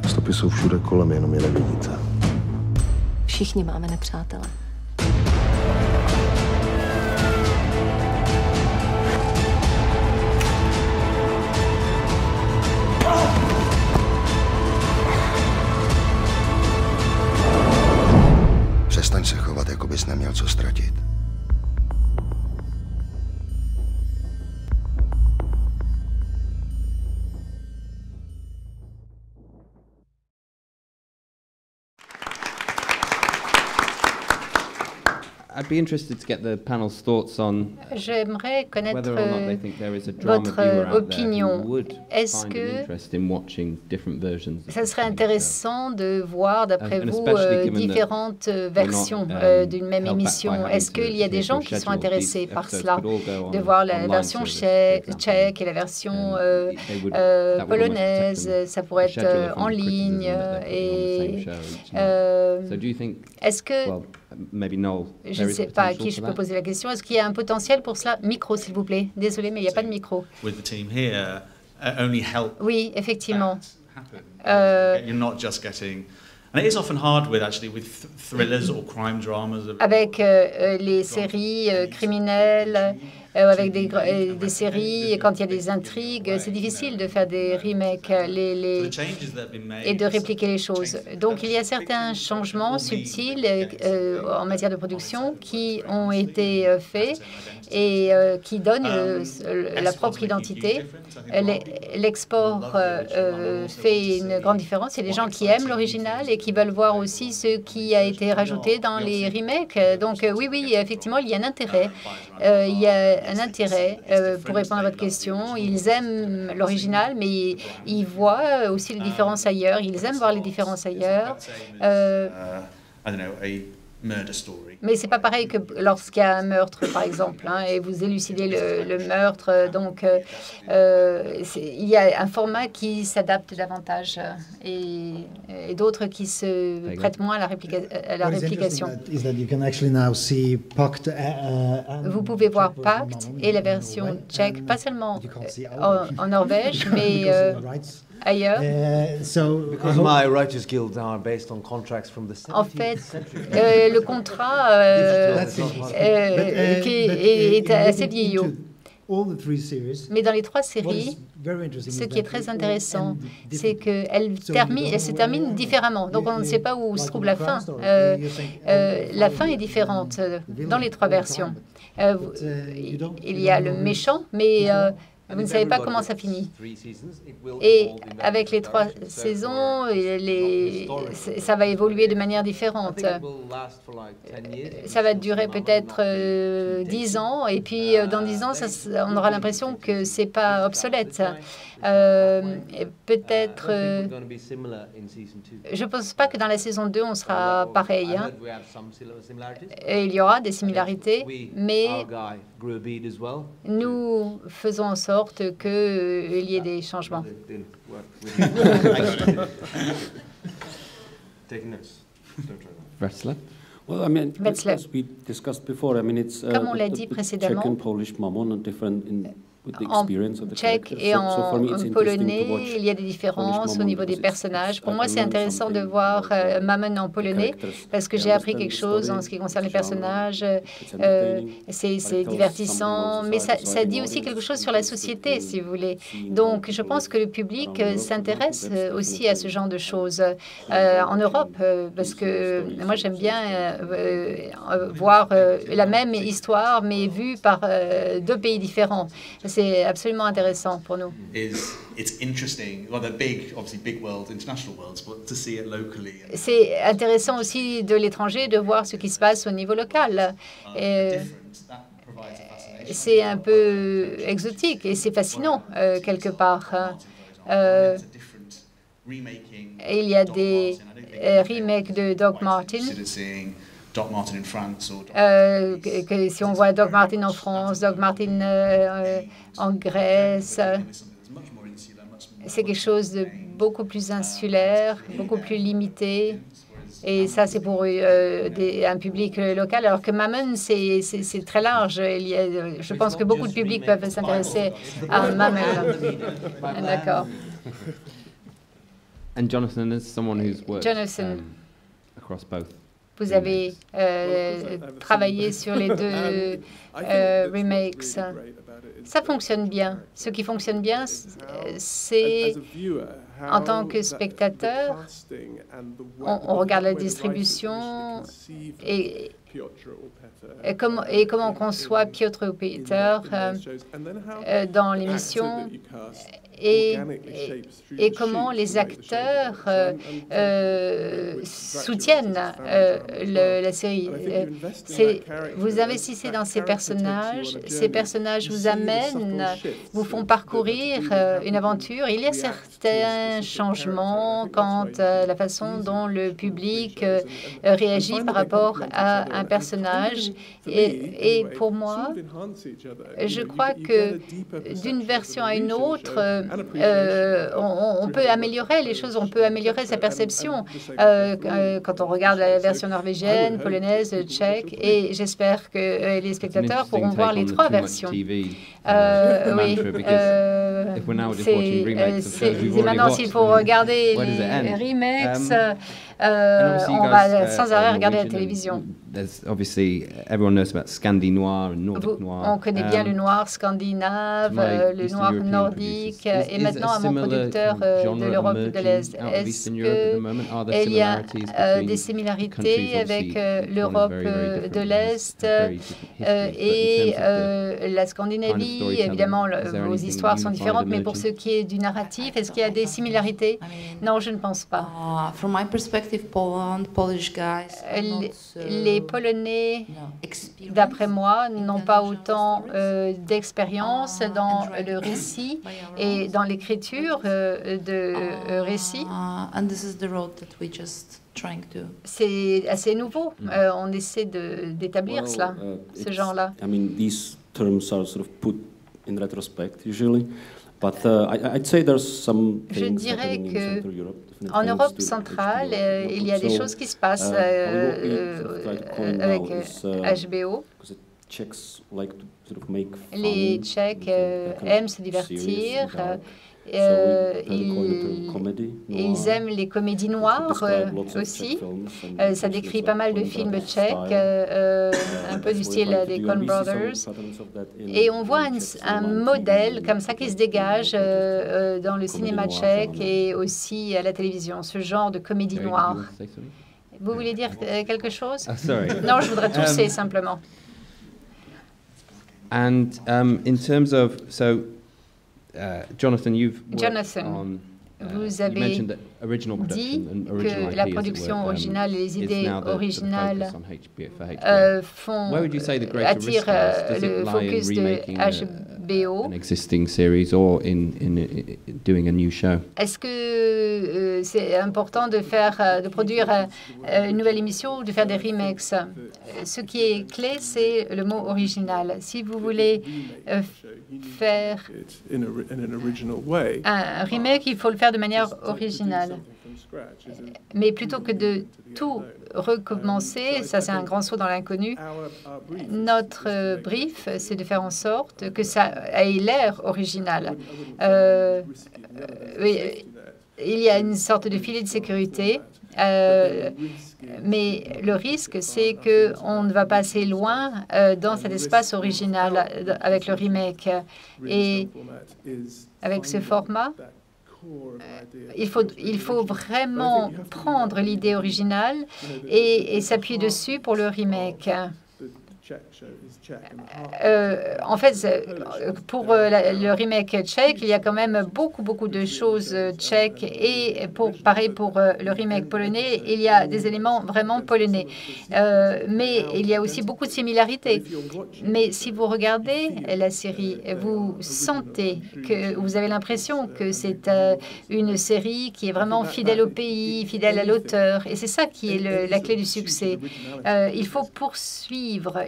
Stopy jsou všude kolem, jenom je nevidíte. Všichni máme nepřátele. Přestaň se chovat, jako bys neměl co ztratit. I'd be interested to get the panel's thoughts on J'aimerais connaître whether or not they think there is a drama votre viewer out there opinion. who would Est-ce find an que interest in watching different versions. ça serait intéressant de voir, d'après vous, différentes versions d'une même émission? Est-ce qu'il y a des gens qui sont intéressés par cela, de voir la version tchèque et la version polonaise? Ça pourrait être en ligne. Et est-ce que maybe Noel. Je ne sais pas à qui je peux poser la question. Est-ce qu'il y a un potentiel pour cela? Micro, s'il vous plaît. Désolé, mais il n'y a pas de micro. Oui, effectivement. Avec les séries criminelles, avec des séries, quand il y a des intrigues, c'est difficile de faire des remakes et de répliquer les choses. Donc, il y a certains changements subtils en matière de production qui ont été faits et qui donnent la propre identité. L'export fait une grande différence. Il y a des gens qui aiment l'original et qui veulent voir aussi ce qui a été rajouté dans les remakes. Donc, oui, effectivement, il y a un intérêt. Il y a un intérêt pour répondre à votre question. Ils aiment l'original, mais ils voient aussi les différences ailleurs. Ils aiment voir les différences ailleurs. Mais c'est pas pareil que lorsqu'il y a un meurtre, par exemple, et vous élucidez le meurtre. Donc, il y a un format qui s'adapte davantage et d'autres qui se prêtent moins à la réplication. Vous pouvez voir Pact et la version tchèque, pas seulement en Norvège, mais ailleurs. En fait, le contrat est assez vieillot. Mais dans les 3 séries, ce qui est très intéressant, c'est qu'elles se terminent différemment. Donc, on ne sait pas où se trouve la fin. La fin est différente dans les 3 versions. Il y a le méchant, mais vous ne savez pas comment ça finit. Et avec les 3 saisons, ça va évoluer de manière différente. Ça va durer peut-être 10 ans, et puis dans 10 ans, on aura l'impression que ce n'est pas obsolète. Peut-être... je ne pense pas que dans la saison 2, on sera pareil. Et il y aura des similarités, mais nous faisons en sorte qu'il y ait des changements. Wetzler. Comme on l'a dit précédemment, en tchèque et en polonais, il y a des différences au niveau des personnages. Pour moi, c'est intéressant de voir Mammon en polonais parce que j'ai appris quelque chose en ce qui concerne les personnages. C'est divertissant, mais ça dit aussi quelque chose sur la société, si vous voulez. Donc, je pense que le public s'intéresse aussi à ce genre de choses en Europe parce que moi, j'aime bien voir la même histoire, mais vue par 2 pays différents. C'est absolument intéressant pour nous. C'est intéressant aussi de l'étranger de voir ce qui se passe au niveau local. C'est un peu exotique et c'est fascinant quelque part. Il y a des remakes de Doc Martin. Que si on voit Doc Martin en France, Doc Martin en Grèce, c'est quelque chose de beaucoup plus insulaire, beaucoup plus limité. Et ça, c'est pour un public local, alors que Mammon, c'est très large. Je pense que beaucoup de publics peuvent s'intéresser à Mammon. D'accord. And Jonathan, as someone who's worked across both. Vous avez travaillé sur les 2 remakes. Ça fonctionne bien. Ce qui fonctionne bien, c'est en tant que spectateur, on regarde la distribution et comment on conçoit Piotr ou Peter dans l'émission et comment les acteurs soutiennent la série. Vous investissez dans ces personnages vous amènent, vous font parcourir une aventure. Il y a certains changements quant à la façon dont le public réagit par rapport à un personnage. Et pour moi, je crois que d'une version à une autre, on peut améliorer les choses, on peut améliorer sa perception quand on regarde la version norvégienne, polonaise, tchèque, et j'espère que les spectateurs pourront voir les trois versions. Oui, c'est maintenant s'il faut regarder les remakes, on va sans arrêt regarder la télévision. On connaît bien le noir scandinave, le noir nordique, et maintenant à mon producteur de l'Europe de l'Est. Est-ce qu'il y a des similarités avec l'Europe de l'Est et la Scandinavie? Évidemment, vos histoires sont différentes, mais pour ce qui est du narratif, est-ce qu'il y a des similarités? Non, je ne pense pas. Les Polonais, d'après moi, n'ont pas autant d'expérience dans le récit et dans l'écriture de récits. C'est assez nouveau. On essaie d'établir cela, ce genre-là. Je dirais qu'en Europe centrale, il y a des choses qui se passent avec HBO. Les Tchèques aiment se divertir. Ils aiment les comédies noires aussi. Ça décrit pas mal de films tchèques, un peu du style des Coen Brothers. Et on voit un modèle comme ça qui se dégage dans le cinéma tchèque et aussi à la télévision, ce genre de comédie noire. Vous voulez dire quelque chose? Non, je voudrais tousser simplement. And in terms of Jonathan, vous avez dit que la production originale et les idées originales attirent le focus de HBO. Est-ce que c'est important de produire une nouvelle émission ou de faire des remakes? Ce qui est clé, c'est le mot original. Si vous voulez faire un remake, il faut le faire de manière originale. Mais plutôt que de tout recommencer, ça c'est un grand saut dans l'inconnu, notre brief, c'est de faire en sorte que ça ait l'air original. Oui, il y a une sorte de filet de sécurité, mais le risque, c'est qu'on ne va pas assez loin dans cet espace original avec le remake. Et avec ce format, il faut vraiment prendre l'idée originale et s'appuyer dessus pour le remake. En fait, pour le remake tchèque, il y a quand même beaucoup de choses tchèques et pareil pour le remake polonais, il y a des éléments vraiment polonais. Mais il y a aussi beaucoup de similarités. Mais si vous regardez la série, vous sentez que vous avez l'impression que c'est une série qui est vraiment fidèle au pays, fidèle à l'auteur. Et c'est ça qui est la clé du succès. Il faut poursuivre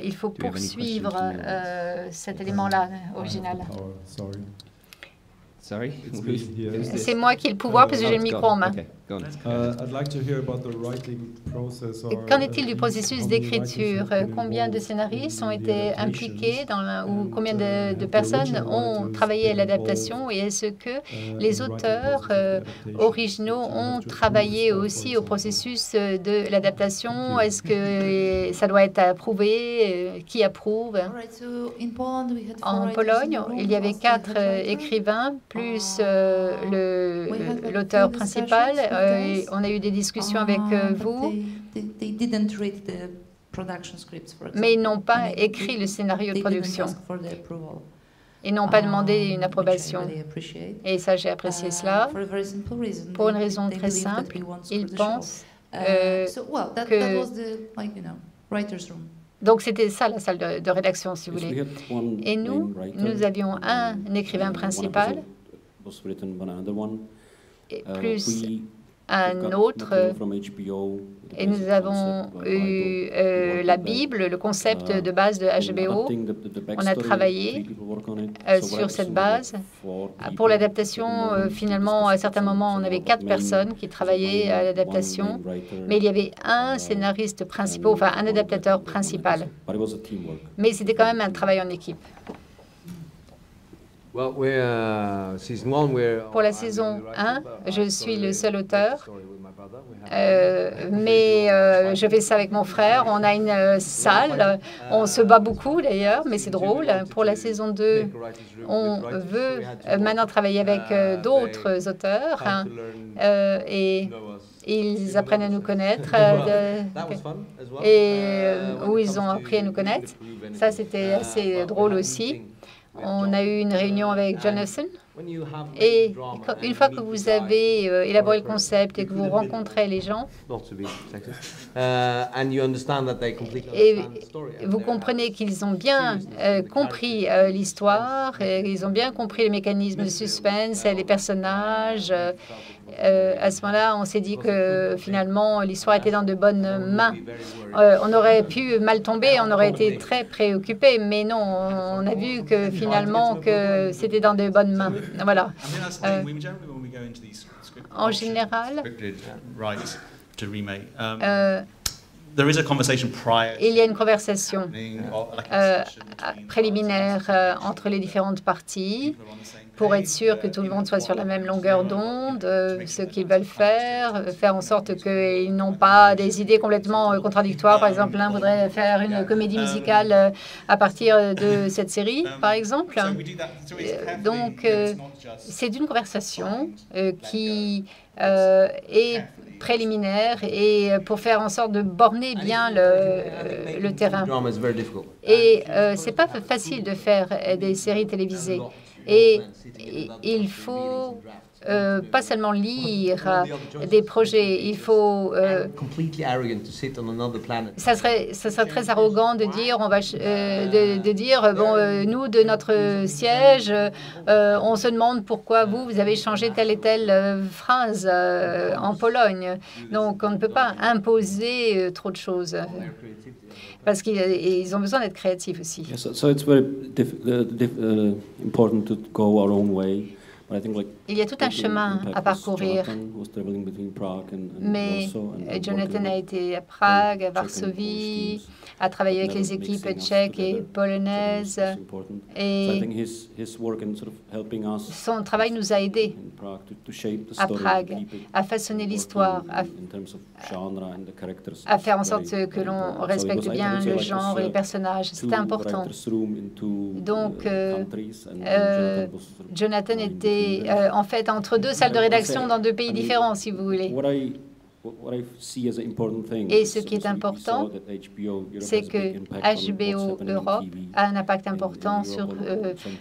cet élément-là original. C'est moi qui ai le pouvoir parce que j'ai le micro en main. Qu'en est-il du processus d'écriture? Combien de scénaristes ont été impliqués ou combien de personnes ont travaillé à l'adaptation? Et est-ce que les auteurs originaux ont travaillé aussi au processus de l'adaptation? Est-ce que ça doit être approuvé? Qui approuve? En Pologne, il y avait 4 écrivains plus l'auteur principal. On a eu des discussions avec vous, mais ils n'ont pas écrit le scénario de production. Ils n'ont pas demandé une approbation. Et ça, j'ai apprécié cela pour une raison très simple. Ils pensent que... Donc, c'était ça, la salle de rédaction, si vous voulez. Et nous avions un écrivain principal, et plus un autre, et nous avons eu la Bible, le concept de base de HBO. On a travaillé sur cette base. Pour l'adaptation, finalement, à certains moments, on avait 4 personnes qui travaillaient à l'adaptation, mais il y avait un scénariste principal, enfin un adaptateur principal. Mais c'était quand même un travail en équipe. Pour la saison 1, je suis le seul auteur, mais je fais ça avec mon frère. On a une salle, on se bat beaucoup d'ailleurs, mais c'est drôle. Pour la saison 2, on veut maintenant travailler avec d'autres auteurs et ils apprennent à nous connaître et où ils ont appris à nous connaître. Ça, c'était assez drôle aussi. On a eu une réunion avec Jonathan et une fois que vous avez élaboré le concept et que vous rencontrez les gens, et vous comprenez qu'ils ont bien compris l'histoire, ils ont bien compris les mécanismes de suspense, les personnages. À ce moment-là, on s'est dit que finalement, l'histoire était dans de bonnes mains. On aurait pu mal tomber, on aurait été très préoccupé, mais non, on a vu que finalement, que c'était dans de bonnes mains. Voilà. En général, il y a une conversation préliminaire entre les différentes parties pour être sûr que tout le monde soit sur la même longueur d'onde, ce qu'ils veulent faire en sorte qu'ils n'ont pas des idées complètement contradictoires. Par exemple, l'un voudrait faire une comédie musicale à partir de cette série, par exemple. Donc, c'est une conversation qui est préliminaire et pour faire en sorte de borner bien le terrain. Et c'est pas facile de faire des séries télévisées. Et il faut pas seulement lire des projets, il faut... ça serait très arrogant de dire, bon, nous, de notre siège, on se demande pourquoi vous avez changé telle et telle phrase en Pologne. Donc, on ne peut pas imposer trop de choses. Parce qu'ils ont besoin d'être créatifs aussi. Yeah, so it's very important to go our own way. Il y a tout un chemin à parcourir. Mais Jonathan a été à Prague, à Varsovie, a travaillé avec les équipes tchèques et polonaises. Et son travail nous a aidés à Prague à façonner l'histoire, à faire en sorte que l'on respecte bien le genre et les personnages. C'était important. Donc, Jonathan était en fait entre 2 salles de rédaction dans 2 pays différents, si vous voulez. Et ce qui est important, c'est que HBO Europe a un impact important sur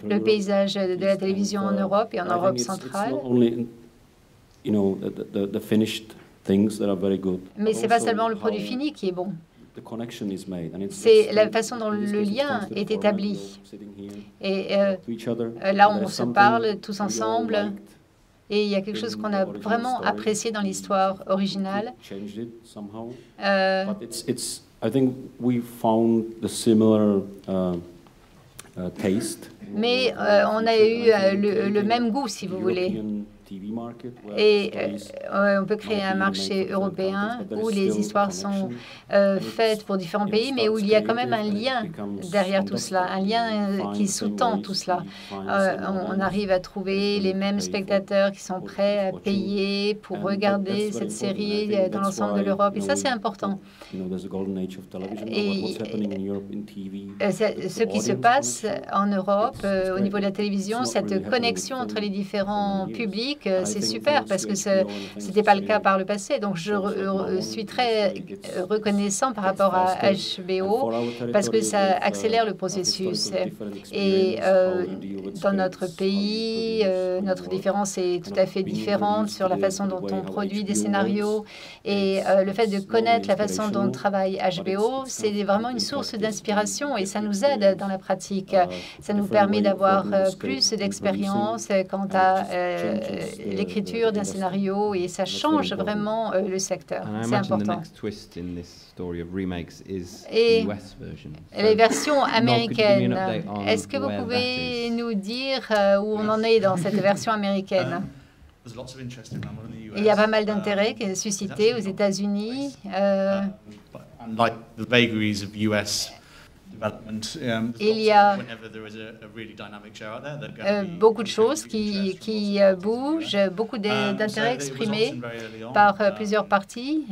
le paysage de la télévision en Europe et en Europe centrale. Mais ce n'est pas seulement le produit fini qui est bon. C'est la façon dont le lien est établi. Et là, on se parle tous ensemble. Et il y a quelque chose qu'on a vraiment apprécié dans l'histoire originale. Mais on a eu le même goût, si vous voulez. Et on peut créer un marché européen où les histoires sont faites pour différents pays, mais où il y a quand même un lien derrière tout cela, un lien qui sous-tend tout cela. On arrive à trouver les mêmes spectateurs qui sont prêts à payer pour regarder cette série dans l'ensemble de l'Europe. Et ça, c'est important. Et ce qui se passe en Europe, au niveau de la télévision, cette connexion entre les différents publics, c'est super parce que ce n'était pas le cas par le passé. Donc, je suis très reconnaissant par rapport à HBO parce que ça accélère le processus. Et dans notre pays, notre différence est tout à fait différente sur la façon dont on produit des scénarios. Et le fait de connaître la façon dont travaille HBO, c'est vraiment une source d'inspiration et ça nous aide dans la pratique. Ça nous permet d'avoir plus d'expérience quant à l'écriture d'un scénario et ça change vraiment le secteur. C'est important. Et les versions américaines, est-ce que vous pouvez nous dire où on en est dans cette version américaine? Il y a pas mal d'intérêt qui est suscité aux États-Unis. Il y a beaucoup de choses qui bougent, beaucoup d'intérêt exprimé par plusieurs parties.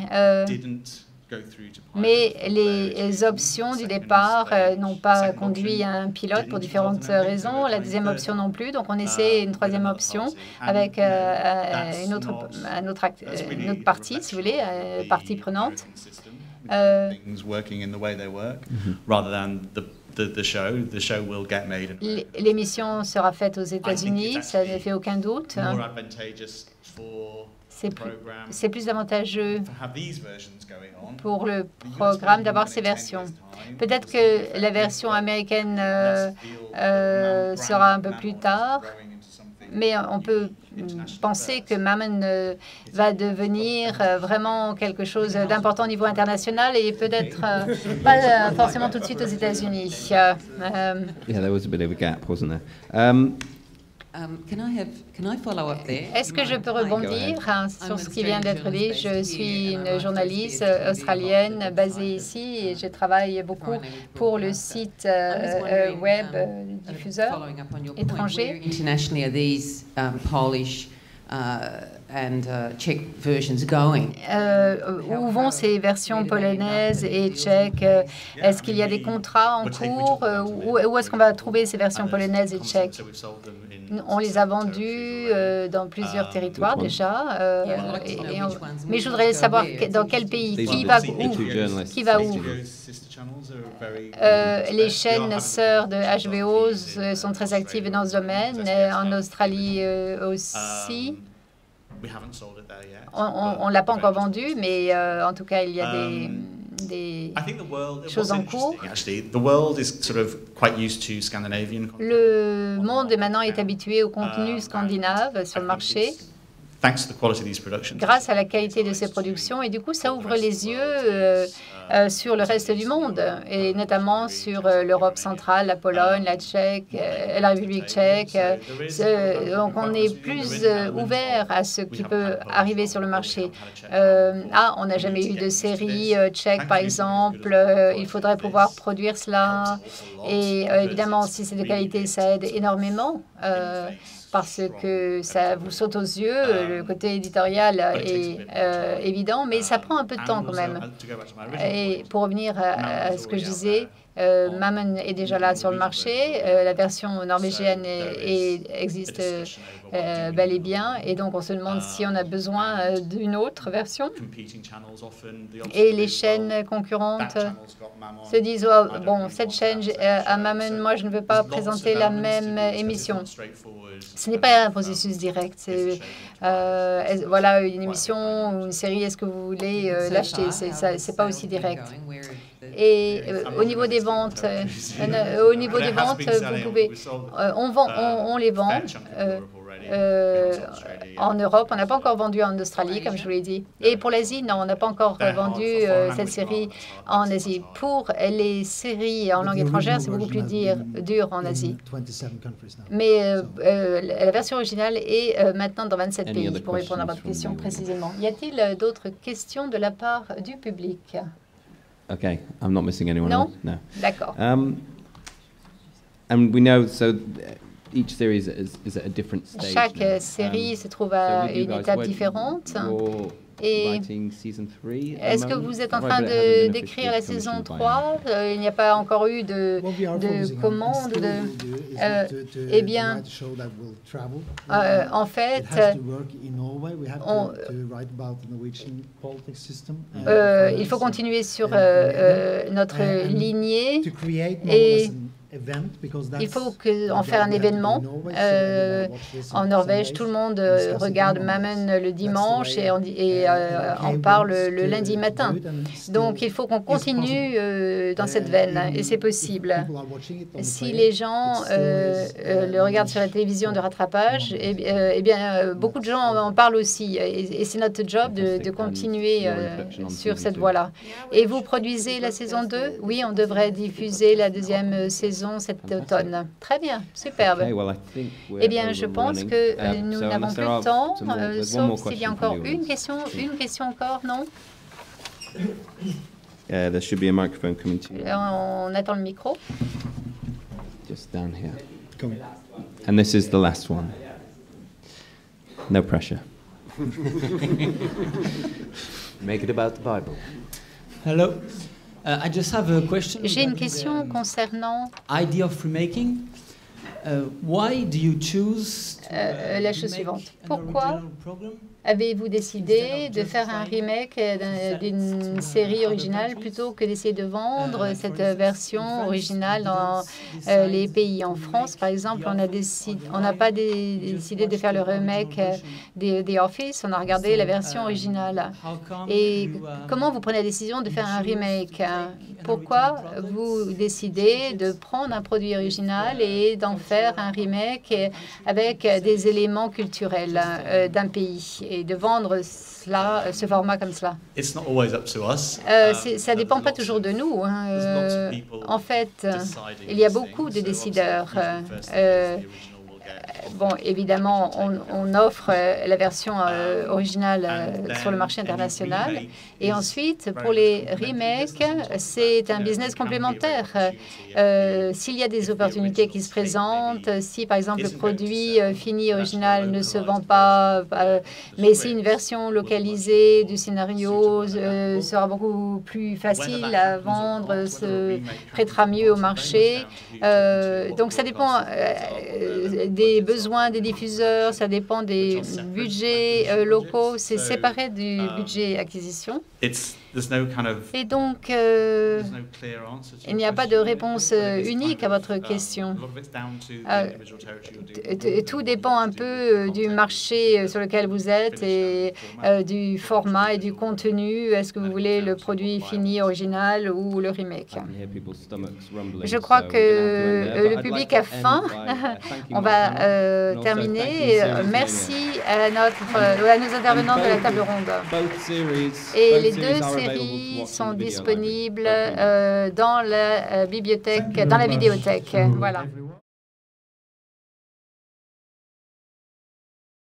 Mais les options du départ n'ont pas conduit à un pilote pour différentes raisons. La deuxième option non plus. Donc, on essaie une troisième option avec une autre partie, si vous voulez, partie prenante. L'émission sera faite aux États-Unis, ça ne fait aucun doute. C'est plus avantageux pour le programme d'avoir ces versions. Peut-être que la version américaine sera un peu plus tard, mais on peut penser que Mammon va devenir vraiment quelque chose d'important au niveau international et peut-être pas forcément tout de suite aux États-Unis. Yeah, there was a bit of a gap, wasn't there? Est-ce que je peux rebondir sur ce qui vient d'être dit? Je suis une journaliste australienne basée ici et je travaille beaucoup pour le site web diffuseur étranger. Où vont ces versions polonaises et tchèques? Est-ce qu'il y a des contrats en cours? Où est-ce qu'on va trouver ces versions polonaises et tchèques? On les a vendues dans plusieurs territoires déjà. Mais je voudrais savoir dans quel pays, qui va où. Les chaînes sœurs de HBO sont très actives dans ce domaine, en Australie aussi. On ne l'a pas encore vendu, mais en tout cas, il y a des choses en cours. Le monde maintenant est habitué au contenu scandinave sur le marché, grâce à la qualité de ces productions, et du coup, ça ouvre les yeux sur le reste du monde, et notamment sur l'Europe centrale, la Pologne, la République tchèque. Donc, on est plus ouvert à ce qui peut arriver sur le marché. On n'a jamais eu de série tchèque, par exemple. Il faudrait pouvoir produire cela. Et évidemment, si c'est de qualité, ça aide énormément. Parce que ça vous saute aux yeux, le côté éditorial est évident, mais ça prend un peu de temps quand même. Et pour revenir à ce que je disais, Mammon est déjà là sur le marché, la version norvégienne existe bel et bien, et donc on se demande si on a besoin d'une autre version. Et les chaînes concurrentes se disent, oh, bon, cette chaîne à Mammon, moi je ne veux pas présenter la même émission. Ce n'est pas un processus direct. Voilà une émission ou une série, est-ce que vous voulez l'acheter? C'est pas aussi direct. Et au niveau des ventes, vous pouvez, on les vend. En Europe, on n'a pas encore vendu en Australie, comme je vous l'ai dit. Et pour l'Asie, non, on n'a pas encore vendu cette série en Asie. Pour les séries en langue étrangère, c'est beaucoup plus dur en Asie. Mais la version originale est maintenant dans 27 pays, pour répondre à votre question précisément. Y a-t-il d'autres questions de la part du public? Okay, I'm not missing anyone. Non? No. D'accord. And we know, so each series is at a different stage. Chaque série se trouve à une étape différente. Et est-ce que vous êtes en train d'écrire la saison 3? Il n'y a pas encore eu de commande. Eh bien, en fait, il faut continuer sur notre lignée et Il faut en faire un événement. En Norvège, tout le monde regarde Mammen le dimanche et en parle le lundi matin. Donc, il faut qu'on continue dans cette veine, et c'est possible. Si les gens le regardent sur la télévision de rattrapage, eh bien, beaucoup de gens en parlent aussi. Et c'est notre job de continuer sur cette voie-là. Et vous produisez la saison 2? Oui, on devrait diffuser la deuxième saison cet automne. Très bien, superbe. Eh bien, je pense que nous n'avons plus de temps, sauf s'il y a encore une question. Une question encore, non? There should be a microphone coming to you. On attend le micro. Just down here. And this is the last one. No pressure. Make it about the Bible. Hello. I just have a question. J'ai une question concernant idea of remaking. Why do you choose la chose suivante. Pourquoi avez-vous décidé de faire un remake d'une série originale plutôt que d'essayer de vendre cette version originale dans les pays? En France, par exemple, on n'a pas décidé de faire le remake de The Office, on a regardé la version originale. Et comment vous prenez la décision de faire un remake? Pourquoi vous décidez de prendre un produit original et d'en faire un remake avec des éléments culturels d'un pays et de vendre ce format comme cela? Ça ne dépend pas toujours de nous. En fait, il y a beaucoup de décideurs. Bon, évidemment, on offre la version originale sur le marché international. Et ensuite, pour les remakes, c'est un business complémentaire. S'il y a des opportunités qui se présentent, si par exemple le produit fini original ne se vend pas, mais si une version localisée du scénario sera beaucoup plus facile à vendre, se prêtera mieux au marché. Donc ça dépend des besoins des diffuseurs, ça dépend des budgets locaux, c'est séparé du budget acquisition. Et donc, il n'y a pas de réponse unique à votre question. Tout dépend un peu du marché sur lequel vous êtes et du format et du contenu. Est-ce que vous voulez le produit fini, original ou le remake? Je crois que le public a faim. On va terminer. Merci à nos intervenants de la table ronde. Et les deux séries sont disponibles dans la bibliothèque, dans la vidéothèque. Voilà.